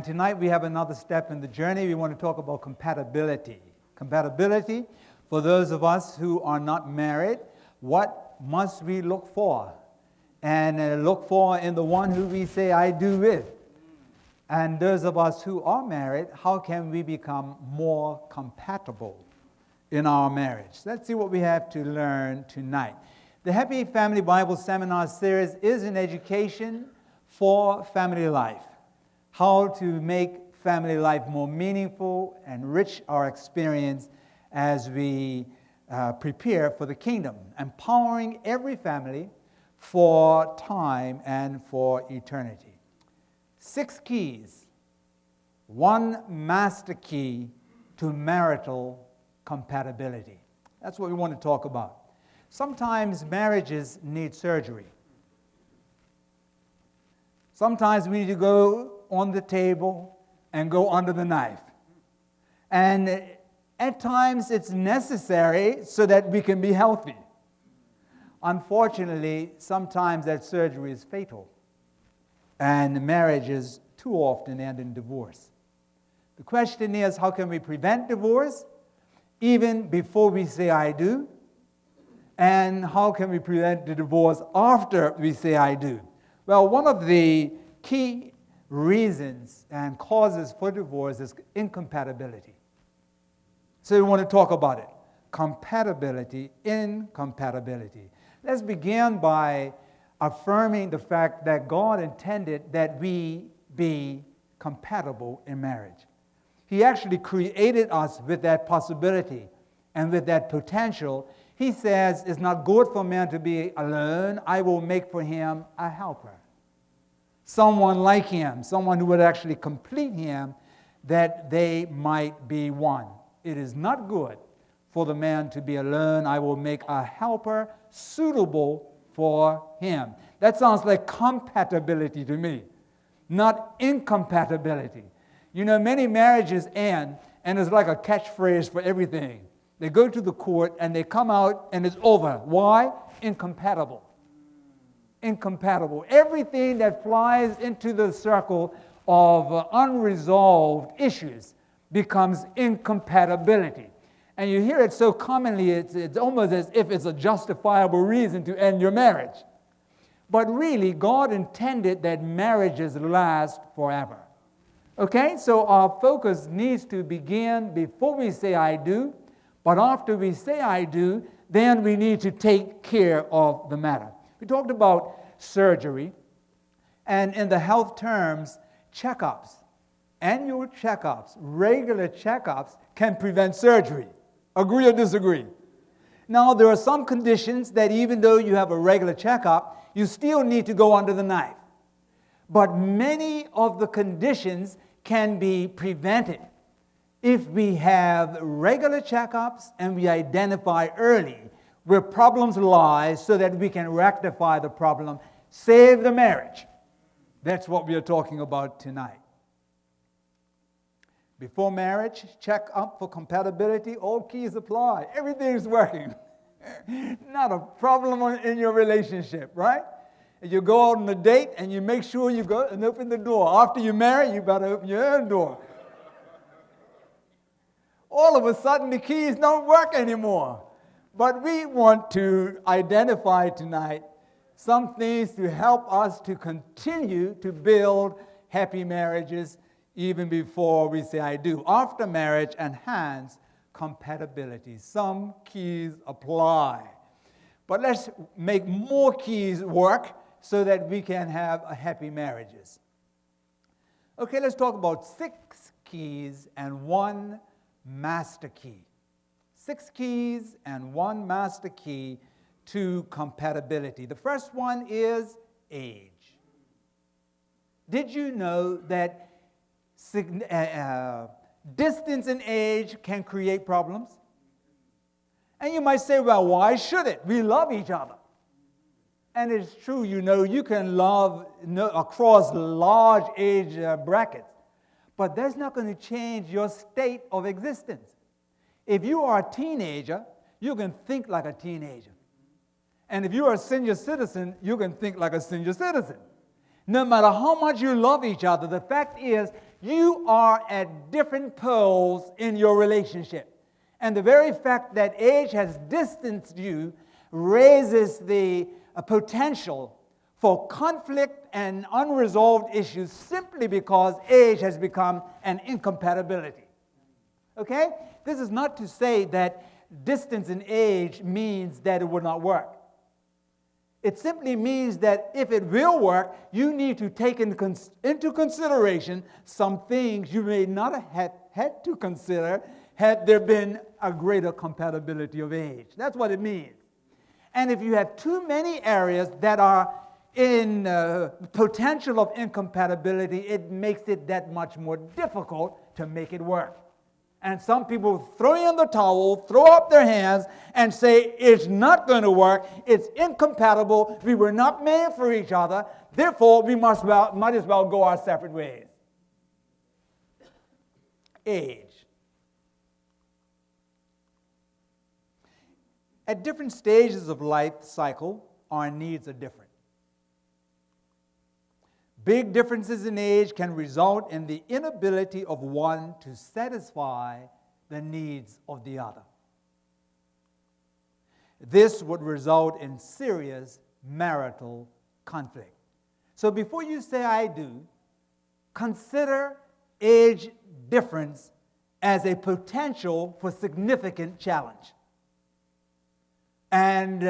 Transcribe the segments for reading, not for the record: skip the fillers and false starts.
tonight we have another step in the journey. We want to talk about compatibility. Compatibility, for those of us who are not married, what must we look for? And look for in the one who we say I do with. And those of us who are married, how can we become more compatible in our marriage? Let's see what we have to learn tonight. The Happy Family Bible Seminar Series is an education for family life. How to make family life more meaningful, enrich our experience as we prepare for the kingdom, empowering every family for time and for eternity. 6 keys, 1 master key to marital compatibility. That's what we want to talk about. Sometimes marriages need surgery. Sometimes we need to go on the table and go under the knife. And at times it's necessary so that we can be healthy. Unfortunately, sometimes that surgery is fatal. And marriages too often end in divorce. The question is, how can we prevent divorce even before we say I do? And how can we prevent the divorce after we say I do? Well, one of the key reasons and causes for divorce is incompatibility. So we want to talk about it. Compatibility, incompatibility. Let's begin by affirming the fact that God intended that we be compatible in marriage. He actually created us with that possibility and with that potential. He says, it's not good for man to be alone. I will make for him a helper. Someone like him, someone who would actually complete him, that they might be one. It is not good for the man to be alone. I will make a helper suitable for him. That sounds like compatibility to me, not incompatibility. You know, many marriages end, and it's like a catchphrase for everything. They go to the court, and they come out, and it's over. Why? Incompatible. Incompatible. Everything that flies into the circle of unresolved issues becomes incompatibility. And you hear it so commonly, it's almost as if it's a justifiable reason to end your marriage. But really, God intended that marriages last forever. Okay, so our focus needs to begin before we say I do, but after we say I do, then we need to take care of the matter. We talked about surgery, and in the health terms, checkups, annual checkups, regular checkups can prevent surgery. Agree or disagree? Now, there are some conditions that even though you have a regular checkup, you still need to go under the knife. But many of the conditions can be prevented if we have regular checkups and we identify early where problems lie so that we can rectify the problem, save the marriage. That's what we are talking about tonight. Before marriage, check up for compatibility. All keys apply. Everything's working. Not a problem in your relationship, right? You go out on a date and you make sure you go and open the door. After you marry, you better open your own door. All of a sudden, the keys don't work anymore. But we want to identify tonight some things to help us to continue to build happy marriages even before we say I do. After marriage, enhance compatibility. Some keys apply. But let's make more keys work so that we can have happy marriages. Okay, let's talk about 6 keys and 1 master key. 6 keys and 1 master key to compatibility. The first one is age. Did you know that distance in age can create problems? And you might say, well, why should it? We love each other. And it's true, you know, you can love across large age brackets. But that's not going to change your state of existence. If you are a teenager, you can think like a teenager. And if you are a senior citizen, you can think like a senior citizen. No matter how much you love each other, the fact is you are at different poles in your relationship. And the very fact that age has distanced you raises the potential for conflict and unresolved issues simply because age has become an incompatibility. Okay? This is not to say that distance in age means that it will not work. It simply means that if it will work, you need to take into consideration some things you may not have had to consider had there been a greater compatibility of age. That's what it means. And if you have too many areas that are in potential of incompatibility, it makes it that much more difficult to make it work. And some people throw in the towel, throw up their hands, and say, it's not going to work, it's incompatible, we were not made for each other, therefore we might as well go our separate ways. Age. At different stages of life cycle, our needs are different. Big differences in age can result in the inability of one to satisfy the needs of the other. This would result in serious marital conflict. So before you say I do, consider age difference as a potential for significant challenge. And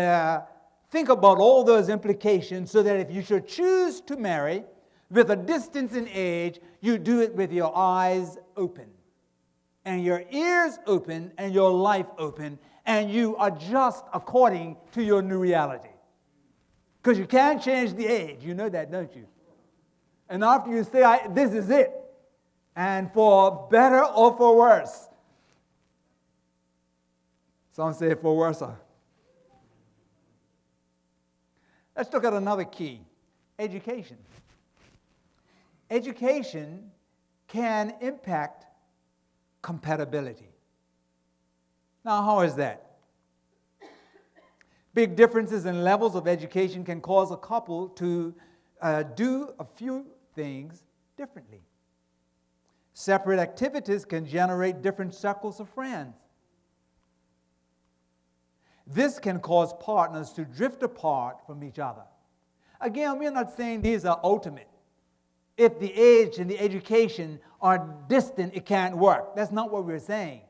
think about all those implications so that if you should choose to marry with a distance in age, you do it with your eyes open and your ears open and your life open, and you adjust according to your new reality. Because you can't change the age. You know that, don't you? And after you say, this is it, and for better or for worse. Some say for worse. Let's look at another key, education. Education can impact compatibility. Now, how is that? Big differences in levels of education can cause a couple to do a few things differently. Separate activities can generate different circles of friends. This can cause partners to drift apart from each other. Again, we're not saying these are ultimate. If the age and the education are distant, it can't work. That's not what we're saying.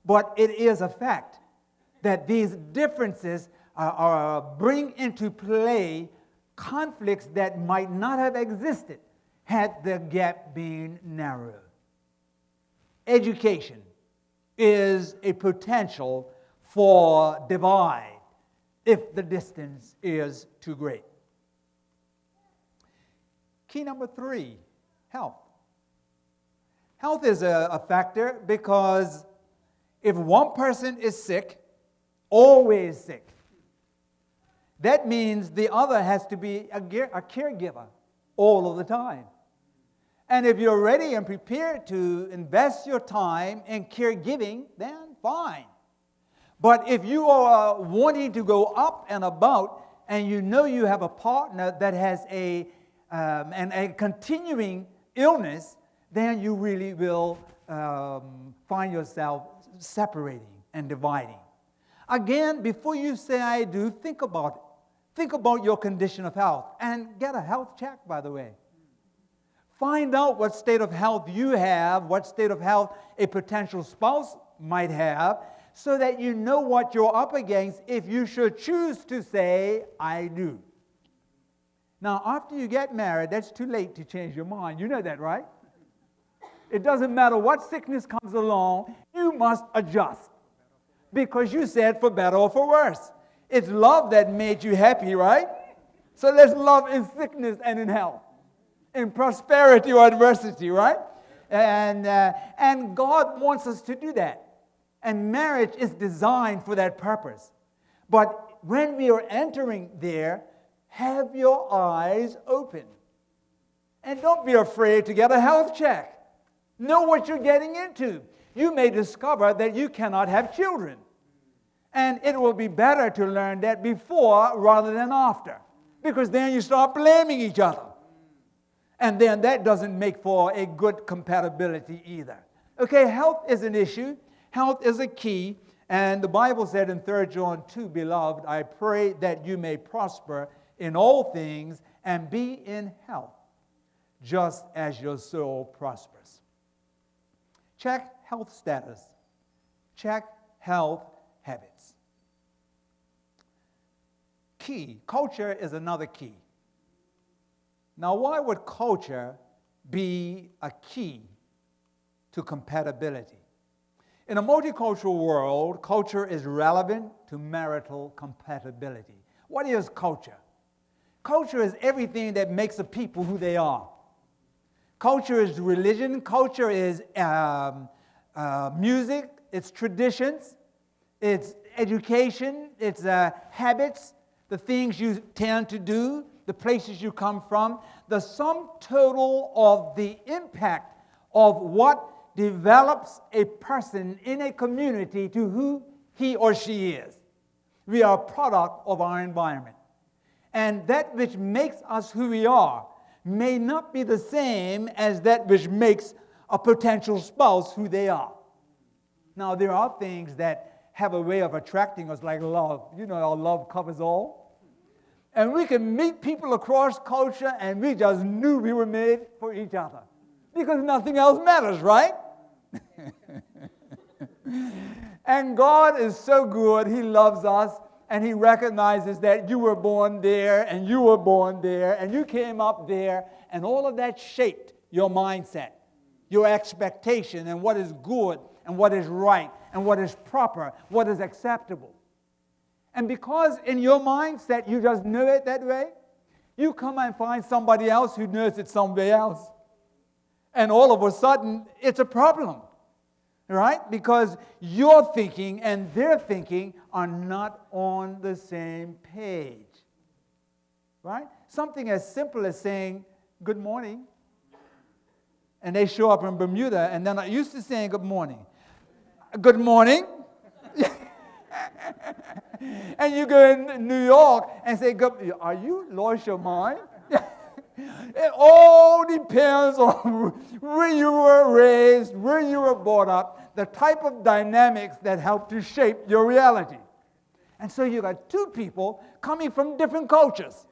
But it is a fact that these differences bring into play conflicts that might not have existed had the gap been narrow. Education is a potential for divide if the distance is too great. Key number 3, health. Health is a factor because if one person is sick, always sick, that means the other has to be a caregiver all of the time. And if you're ready and prepared to invest your time in caregiving, then fine. But if you are wanting to go up and about and you know you have a partner that has a continuing illness, then you really will find yourself separating and dividing. Again, before you say I do, think about your condition of health and get a health check, by the way. Find out what state of health you have, what state of health a potential spouse might have, so that you know what you're up against if you should choose to say I do. Now, after you get married, that's too late to change your mind. You know that, right? It doesn't matter what sickness comes along, you must adjust. Because you said for better or for worse. It's love that made you happy, right? So let's love in sickness and in health, in prosperity or adversity, right? And God wants us to do that. And marriage is designed for that purpose. But when we are entering there, have your eyes open. And don't be afraid to get a health check. Know what you're getting into. You may discover that you cannot have children. And it will be better to learn that before rather than after. Because then you start blaming each other. And then that doesn't make for a good compatibility either. Okay, health is an issue. Health is a key. And the Bible said in 3 John 2, beloved, I pray that you may prosper in all things and be in health, just as your soul prospers. Check health status. Check health habits. Key. Culture is another key. Now, why would culture be a key to compatibility? In a multicultural world, culture is relevant to marital compatibility. What is culture? Culture is everything that makes a people who they are. Culture is religion. Culture is music. It's traditions. It's education. It's habits, the things you tend to do, the places you come from, the sum total of the impact of what develops a person in a community to who he or she is. We are a product of our environment. And that which makes us who we are may not be the same as that which makes a potential spouse who they are. Now, there are things that have a way of attracting us, like love. You know how love covers all. And we can meet people across culture and we just knew we were made for each other. Because nothing else matters, right? And God is so good. He loves us. And He recognizes that you were born there, and you were born there, and you came up there, and all of that shaped your mindset, your expectation, and what is good, and what is right, and what is proper, what is acceptable. And because in your mindset you just knew it that way, you come and find somebody else who knows it somewhere else. And all of a sudden, it's a problem. Right? Because your thinking and their thinking are not on the same page. Right? Something as simple as saying, good morning. And they show up in Bermuda and they're not used to saying good morning. Good morning. And you go in New York and say, are you lost your mind? It all depends on where you were raised, where you were brought up, the type of dynamics that help to shape your reality. And so you got two people coming from different cultures,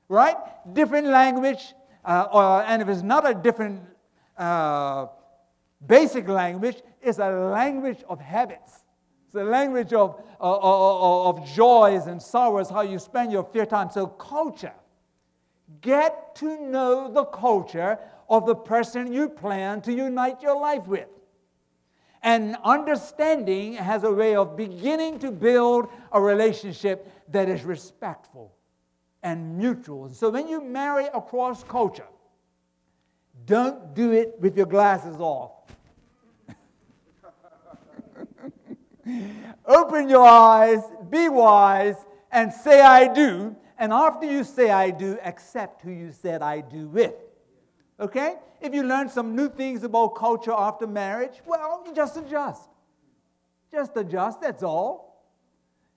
right? Different language, and if it's not a different basic language, it's a language of habits. It's a language of joys and sorrows, how you spend your free time. So culture. Get to know the culture of the person you plan to unite your life with. And understanding has a way of beginning to build a relationship that is respectful and mutual. So when you marry across culture, don't do it with your glasses off. Open your eyes, be wise, and say I do. And after you say I do, accept who you said I do with. Okay? If you learn some new things about culture after marriage, well, you just adjust. Just adjust, that's all.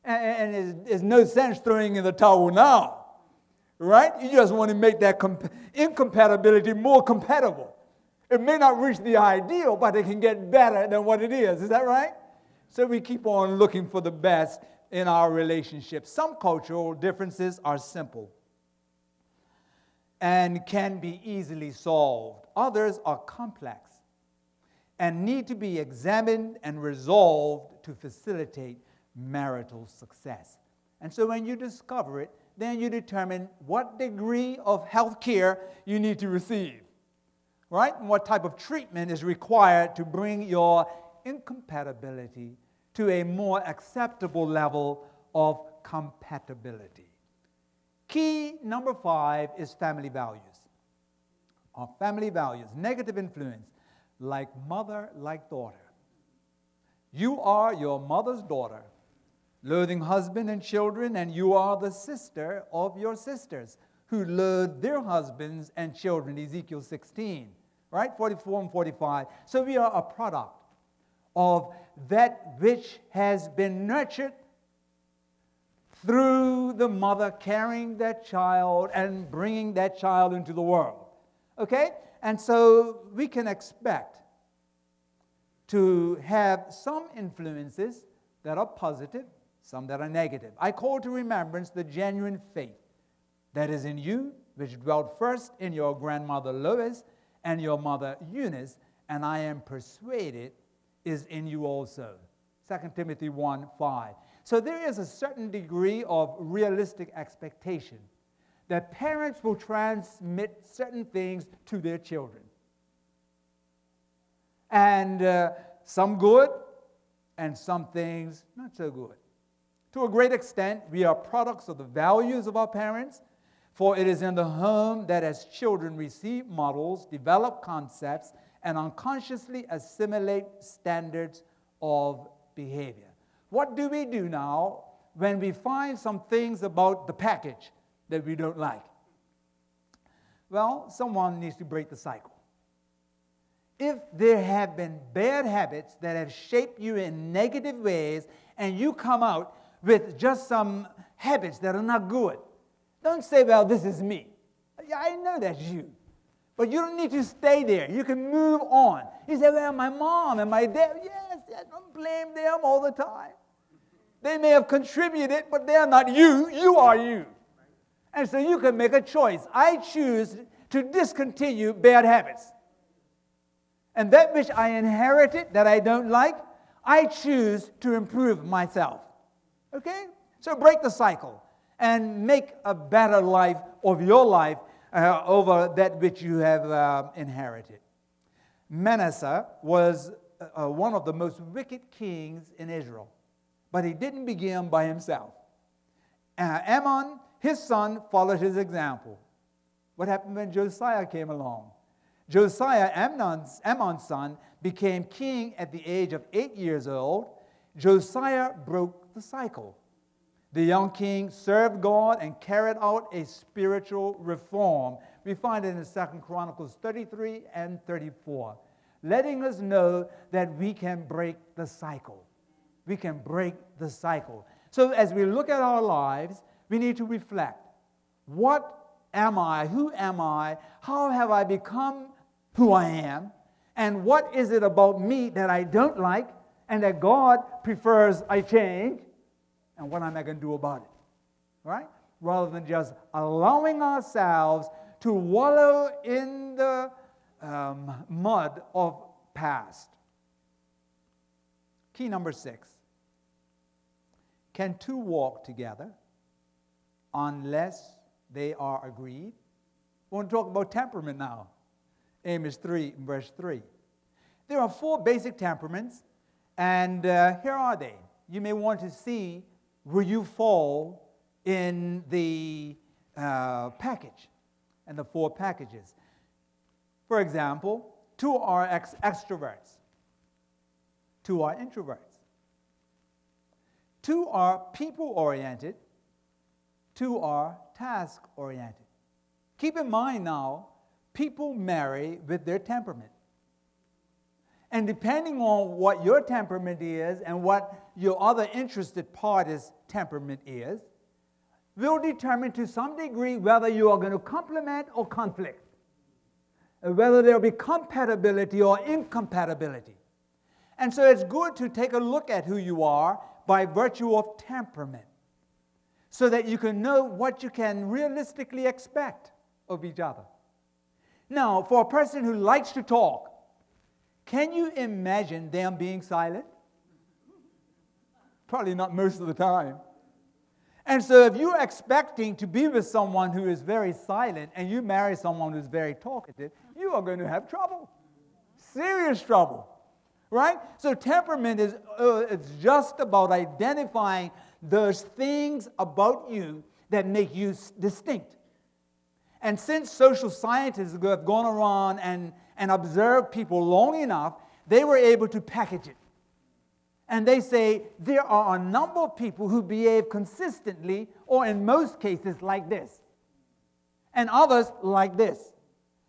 And there's no sense throwing in the towel now. Right? You just want to make that incompatibility more compatible. It may not reach the ideal, but it can get better than what it is. Is that right? So we keep on looking for the best in our relationships. Some cultural differences are simple and can be easily solved. Others are complex and need to be examined and resolved to facilitate marital success. And so when you discover it, then you determine what degree of health care you need to receive, right? And what type of treatment is required to bring your incompatibility to a more acceptable level of compatibility. Key number 5 is family values. Our family values, negative influence, like mother, like daughter. You are your mother's daughter, loathing husband and children, and you are the sister of your sisters, who loathe their husbands and children, Ezekiel 16, right? 44 and 45. So we are a product of that which has been nurtured through the mother carrying that child and bringing that child into the world. Okay? And so we can expect to have some influences that are positive, some that are negative. I call to remembrance the genuine faith that is in you, which dwelt first in your grandmother Lois and your mother Eunice, and I am persuaded is in you also. 2 Timothy 1:5. So there is a certain degree of realistic expectation that parents will transmit certain things to their children. And some good, and some things not so good. To a great extent, we are products of the values of our parents, for it is in the home that as children receive models, develop concepts, and unconsciously assimilate standards of behavior. What do we do now when we find some things about the package that we don't like? Well, someone needs to break the cycle. If there have been bad habits that have shaped you in negative ways and you come out with just some habits that are not good, don't say, well, this is me. Yeah, I know that's you. But you don't need to stay there. You can move on. You say, well, my mom and my dad, yes, don't blame them all the time. They may have contributed, but they're not you. You are you. And so you can make a choice. I choose to discontinue bad habits. And that which I inherited that I don't like, I choose to improve myself. Okay? So break the cycle and make a better life of your life over that which you have inherited. Manasseh was one of the most wicked kings in Israel, but he didn't begin by himself. Ammon, his son, followed his example. What happened when Josiah came along? Josiah, Ammon's son, became king at the age of 8 years old. Josiah broke the cycle. The young king served God and carried out a spiritual reform. We find it in 2 Chronicles 33 and 34, letting us know that we can break the cycle. We can break the cycle. So as we look at our lives, we need to reflect. What am I? Who am I? How have I become who I am? And what is it about me that I don't like and that God prefers I change? And what am I going to do about it? Right? Rather than just allowing ourselves to wallow in the mud of past. Key number 6. Can two walk together unless they are agreed? We want to talk about temperament now. Amos 3, verse 3. There are 4 basic temperaments, and here are they. You may want to see where you fall in the package and the 4 packages. For example, 2 are extroverts. 2 are introverts. 2 are people-oriented. 2 are task-oriented. Keep in mind now, people marry with their temperament. And depending on what your temperament is and what your other interested party's temperament is, will determine to some degree whether you are going to complement or conflict, whether there will be compatibility or incompatibility. And so it's good to take a look at who you are by virtue of temperament, so that you can know what you can realistically expect of each other. Now, for a person who likes to talk, can you imagine them being silent? Probably not most of the time. And so if you're expecting to be with someone who is very silent and you marry someone who's very talkative, you are going to have trouble. Serious trouble. Right? So temperament is it's just about identifying those things about you that make you distinct. And since social scientists have gone around and observed people long enough, they were able to package it. And they say there are a number of people who behave consistently, or in most cases like this, and others like this.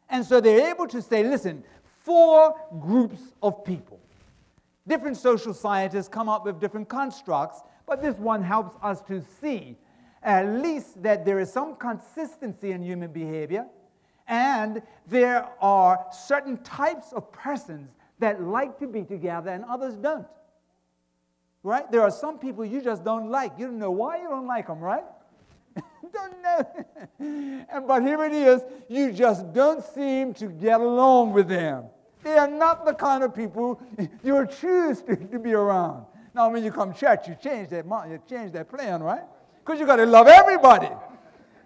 And so they're able to say, listen, 4 groups of people. Different social scientists come up with different constructs, but this one helps us to see at least that there is some consistency in human behavior, And there are certain types of persons that like to be together and others don't. Right? There are some people you just don't like. You don't know why you don't like them, right? Don't know. But here it is, you just don't seem to get along with them. They are not the kind of people you would choose to be around. Now, when you come to church, you change that plan, right? Because you got to love everybody.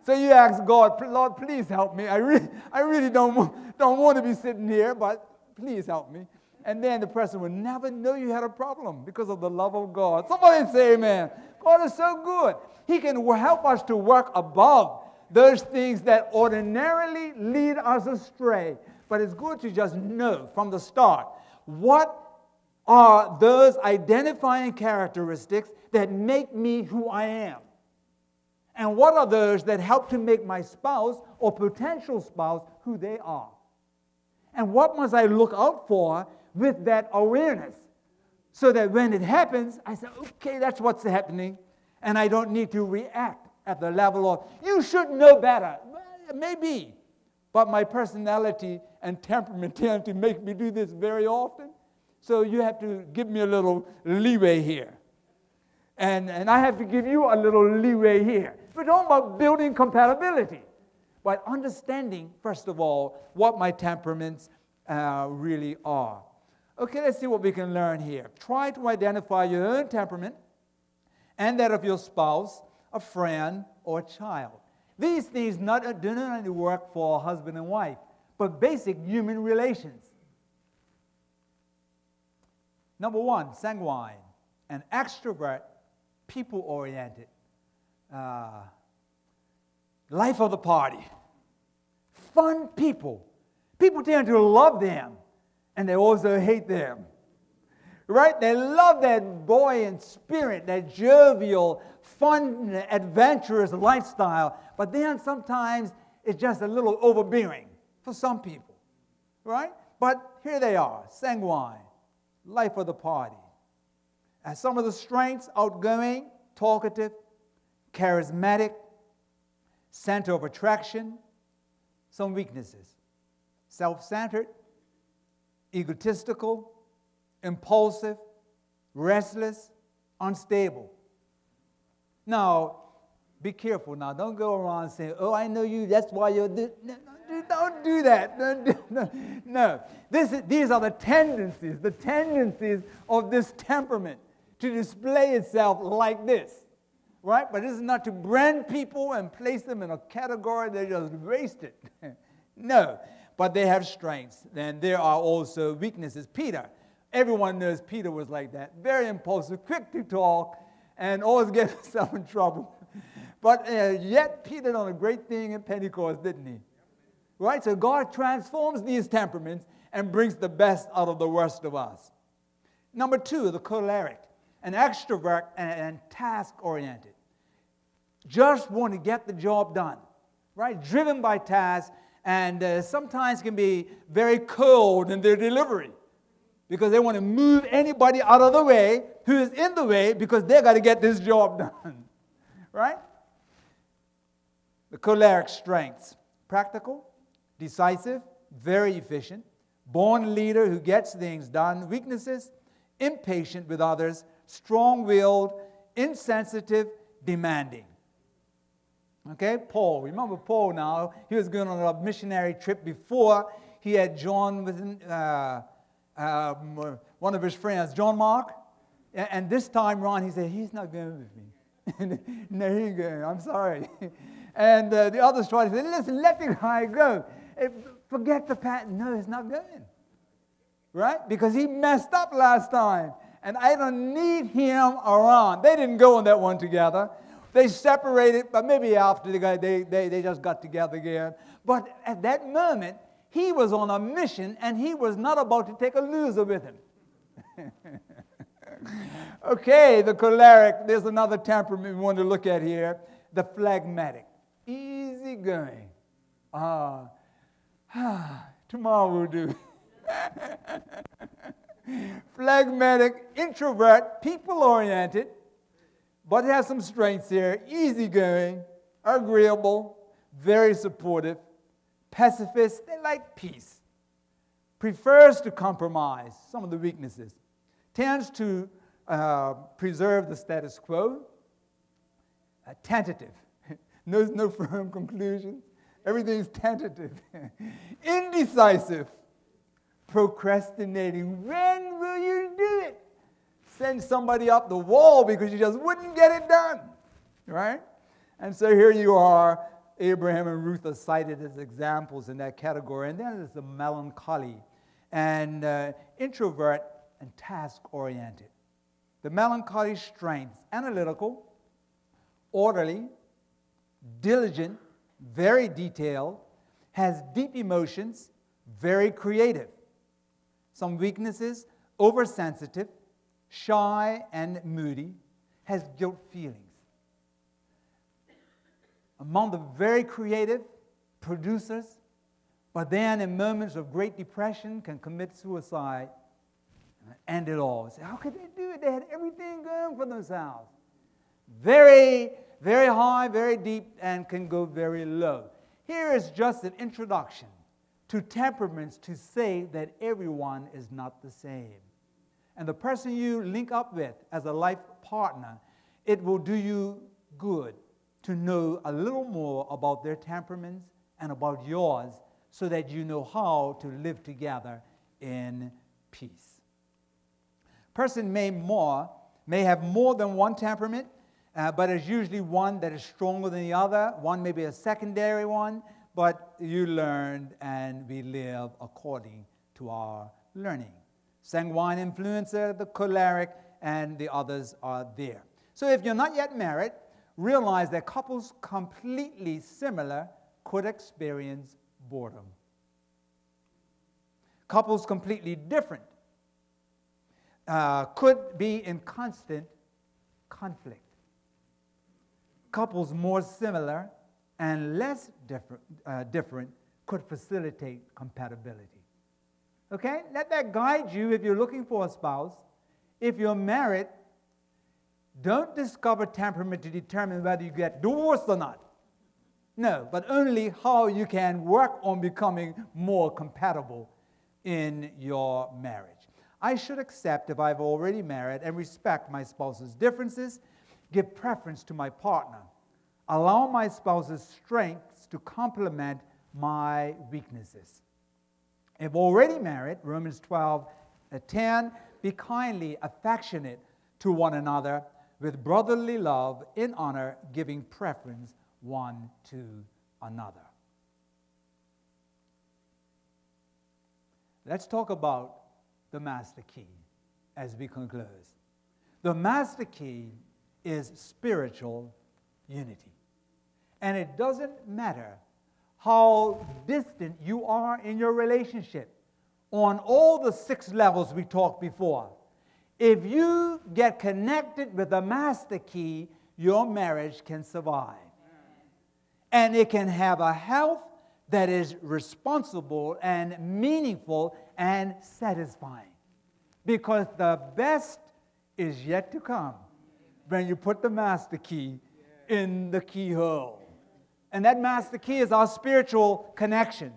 So you ask God, Lord, please help me. I really don't want to be sitting here, but please help me. And then the person will never know you had a problem because of the love of God. Somebody say amen. God is so good. He can help us to work above those things that ordinarily lead us astray. But it's good to just know from the start what are those identifying characteristics that make me who I am. And what are those that help to make my spouse or potential spouse who they are? And what must I look out for with that awareness so that when it happens, I say, okay, that's what's happening, and I don't need to react at the level of, you should know better. Well, maybe, but my personality and temperament tend to make me do this very often, so you have to give me a little leeway here. And I have to give you a little leeway here. We're talking about building compatibility, but understanding, first of all, what my temperaments really are. Okay, let's see what we can learn here. Try to identify your own temperament and that of your spouse, a friend, or a child. These things do not only work for husband and wife, but basic human relations. Number one, sanguine, an extrovert, people-oriented, life of the party, fun people. People tend to love them, and they also hate them. Right? They love that buoyant spirit, that jovial, fun, adventurous lifestyle, but then sometimes it's just a little overbearing for some people. Right? But here they are, sanguine, life of the party. And some of the strengths, outgoing, talkative, charismatic, center of attraction. Some weaknesses, self-centered, egotistical, impulsive, restless, unstable. Now, be careful now. Don't go around saying, oh, I know you, that's why you're this. No, don't do that. No. These are the tendencies of this temperament to display itself like this. Right? But this is not to brand people and place them in a category they just wasted. No. But they have strengths. And there are also weaknesses. Peter. Everyone knows Peter was like that. Very impulsive, quick to talk, and always get himself in trouble. But yet Peter done a great thing at Pentecost, didn't he? Right? So God transforms these temperaments and brings the best out of the worst of us. Number two, the choleric, an extrovert and task-oriented. Just want to get the job done. Right? Driven by tasks, and sometimes can be very cold in their delivery because they want to move anybody out of the way who is in the way because they got to get this job done. Right? The choleric strengths, practical, decisive, very efficient, born leader who gets things done. Weaknesses, impatient with others, strong-willed, insensitive, demanding. Okay, Paul. Remember Paul now. He was going on a missionary trip before he had John with one of his friends, John Mark. And this time around, he said, he's not going with me. No, he's going. I'm sorry. And the others tried to say, listen, let the guy go. Forget the pattern. No, he's not going. Right? Because he messed up last time. And I don't need him around. They didn't go on that one together. They separated, but maybe after they just got together again. But at that moment, he was on a mission, and he was not about to take a loser with him. Okay, the choleric. There's another temperament we want to look at here. The phlegmatic. Easygoing. Tomorrow we'll do. Phlegmatic, introvert, people-oriented, but has some strengths here. Easygoing, agreeable, very supportive, Pacifist, they like peace. Prefers to compromise some of the weaknesses. Tends to preserve the status quo. Tentative. No firm conclusions. Everything's tentative. Indecisive. Procrastinating. When will you do it? Send somebody up the wall because you just wouldn't get it done. Right? And so here you are. Abraham and Ruth are cited as examples in that category. And then there's the melancholy and introvert and task-oriented. The melancholy strengths, analytical, orderly, diligent, very detailed, has deep emotions, very creative. Some weaknesses, oversensitive, shy and moody, has guilt feelings. Among the very creative, producers, but then in moments of great depression can commit suicide and end it all. Say, how could they do it? They had everything going for themselves. Very, very high, very deep, and can go very low. Here is just an introduction to temperaments to say that everyone is not the same. And the person you link up with as a life partner, it will do you good to know a little more about their temperaments and about yours so that you know how to live together in peace. Person may have more than one temperament, but it's usually one that is stronger than the other. One may be a secondary one, but you learned and we live according to our learning. Sanguine influencer, the choleric, and the others are there. So if you're not yet married, realize that couples completely similar could experience boredom. Couples completely different could be in constant conflict. Couples more similar and less different could facilitate compatibility. Okay? Let that guide you if you're looking for a spouse. If you're married, don't discover temperament to determine whether you get divorced or not. No, but only how you can work on becoming more compatible in your marriage. I should accept if I've already married and respect my spouse's differences, give preference to my partner, allow my spouse's strengths to complement my weaknesses. If already married, Romans 12:10, be kindly affectionate to one another with brotherly love, in honor, giving preference one to another. Let's talk about the master key as we conclude. The master key is spiritual unity. And it doesn't matter how distant you are in your relationship on all the 6 levels we talked before. If you get connected with the master key, your marriage can survive. And it can have a health that is responsible and meaningful and satisfying. Because the best is yet to come when you put the master key in the keyhole. And that master key is our spiritual connection,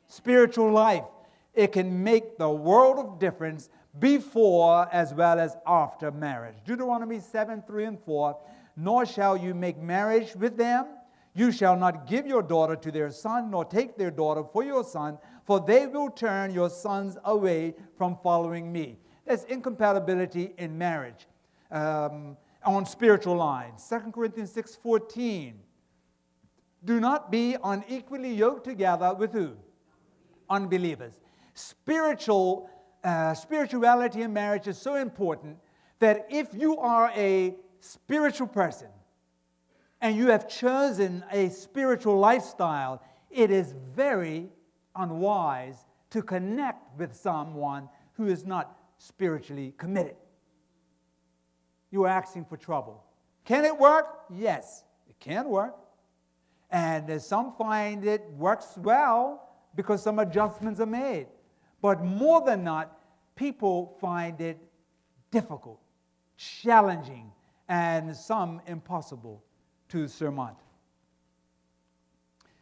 spiritual life. It can make the world of difference before as well as after marriage. Deuteronomy 7:3-4, nor shall you make marriage with them. You shall not give your daughter to their son, nor take their daughter for your son, for they will turn your sons away from following me. That's incompatibility in marriage on spiritual lines. 2 Corinthians 6:14. Do not be unequally yoked together with who? Unbelievers. Spirituality in marriage is so important that if you are a spiritual person and you have chosen a spiritual lifestyle, it is very unwise to connect with someone who is not spiritually committed. You are asking for trouble. Can it work? Yes, it can work. And some find it works well because some adjustments are made. But more than not, people find it difficult, challenging, and some impossible to surmount.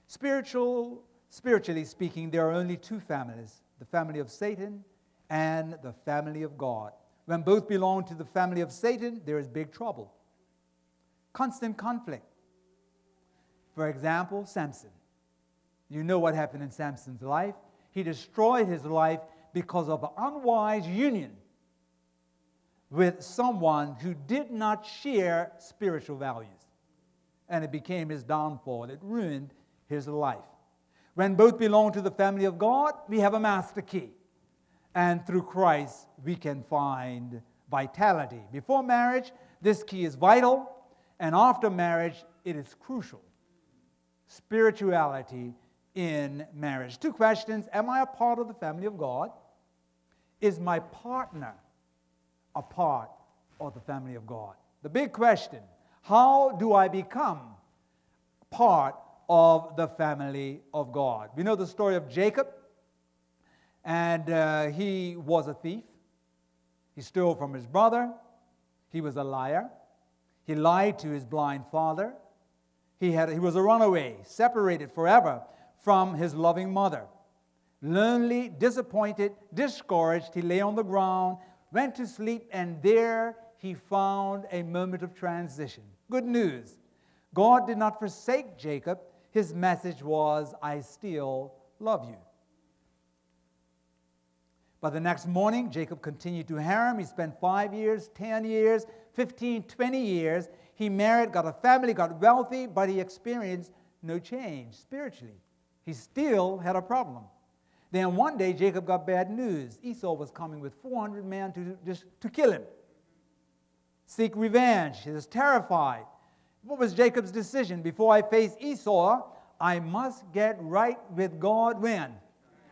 Spiritual Spiritually speaking, there are only two families, the family of Satan and the family of God. When both belong to the family of Satan, there is big trouble. Constant conflict. For example, Samson. You know what happened in Samson's life. He destroyed his life because of an unwise union with someone who did not share spiritual values. And it became his downfall. It ruined his life. When both belong to the family of God, we have a master key. And through Christ, we can find vitality. Before marriage, this key is vital. And after marriage, it is crucial. Spirituality in marriage. Two questions. Am I a part of the family of God? Is my partner a part of the family of God? The big question. How do I become part of the family of God? We know the story of Jacob. And he was a thief. He stole from his brother. He was a liar. He lied to his blind father. He was a runaway, separated forever from his loving mother. Lonely, disappointed, discouraged, he lay on the ground, went to sleep, and there he found a moment of transition. Good news. God did not forsake Jacob. His message was, I still love you. But the next morning, Jacob continued to harem. He spent 5 years, 10 years, 15, 20 years. He married, got a family, got wealthy, but he experienced no change spiritually. He still had a problem. Then one day, Jacob got bad news. Esau was coming with 400 men to kill him. Seek revenge. He was terrified. What was Jacob's decision? Before I face Esau, I must get right with God when?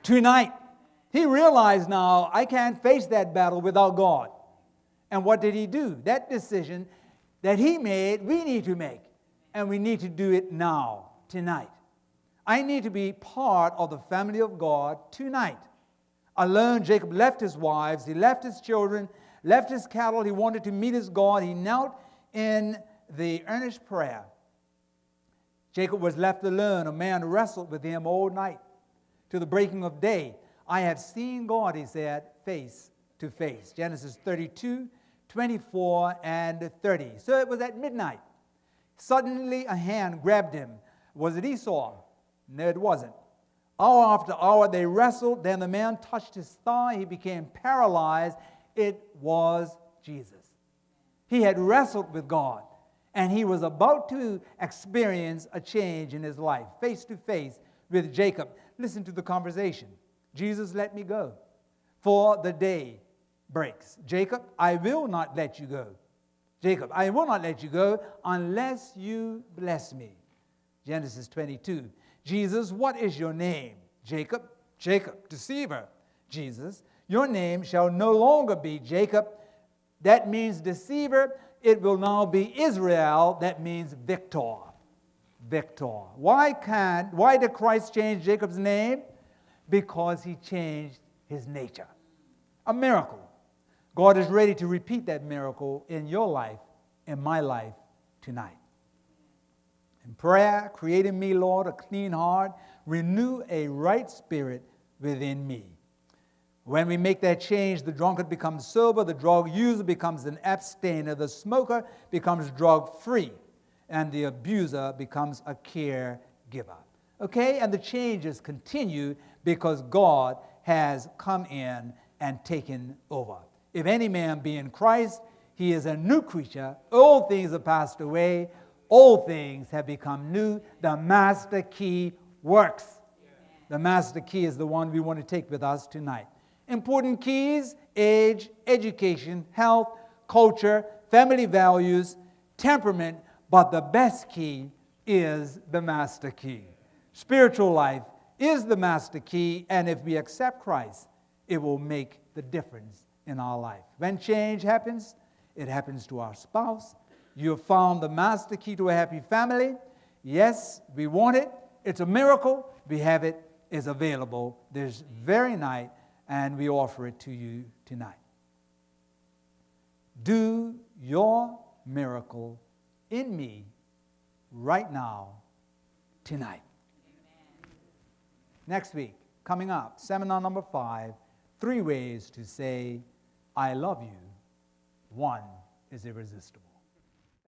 Tonight. He realized now, I can't face that battle without God. And what did he do? That decision that he made, we need to make. And we need to do it now, tonight. I need to be part of the family of God tonight. Alone, Jacob left his wives, he left his children, left his cattle. He wanted to meet his God. He knelt in the earnest prayer. Jacob was left alone. A man wrestled with him all night to the breaking of day. I have seen God, he said, face to face. Genesis 32, 24, and 30. So it was at midnight. Suddenly a hand grabbed him. Was it Esau? No, it wasn't. Hour after hour they wrestled. Then the man touched his thigh. He became paralyzed. It was Jesus. He had wrestled with God, and he was about to experience a change in his life, face to face with Jacob. Listen to the conversation. Jesus, let me go, for the day breaks. Jacob, I will not let you go. Jacob, I will not let you go unless you bless me. Genesis 22. Jesus, what is your name? Jacob, Jacob, deceiver. Jesus, your name shall no longer be Jacob. That means deceiver. It will now be Israel. That means victor. Victor. Why did Christ change Jacob's name? Because he changed his nature. A miracle. God is ready to repeat that miracle in your life, in my life tonight. In prayer, create in me, Lord, a clean heart, renew a right spirit within me. When we make that change, the drunkard becomes sober, the drug user becomes an abstainer, the smoker becomes drug-free, and the abuser becomes a caregiver. Okay? And the changes continue because God has come in and taken over. If any man be in Christ, he is a new creature. Old things have passed away. All things have become new. The master key works. The master key is the one we want to take with us tonight. Important keys: age, education, health, culture, family values, temperament. But the best key is the master key. Spiritual life is the master key, and if we accept Christ, it will make the difference in our life. When change happens, it happens to our spouse. You have found the master key to a happy family. Yes, we want it. It's a miracle. We have it. It's available this very night, and we offer it to you tonight. Do your miracle in me right now, tonight. Next week, coming up, seminar number 5, 3 ways to say, I love you. One is irresistible.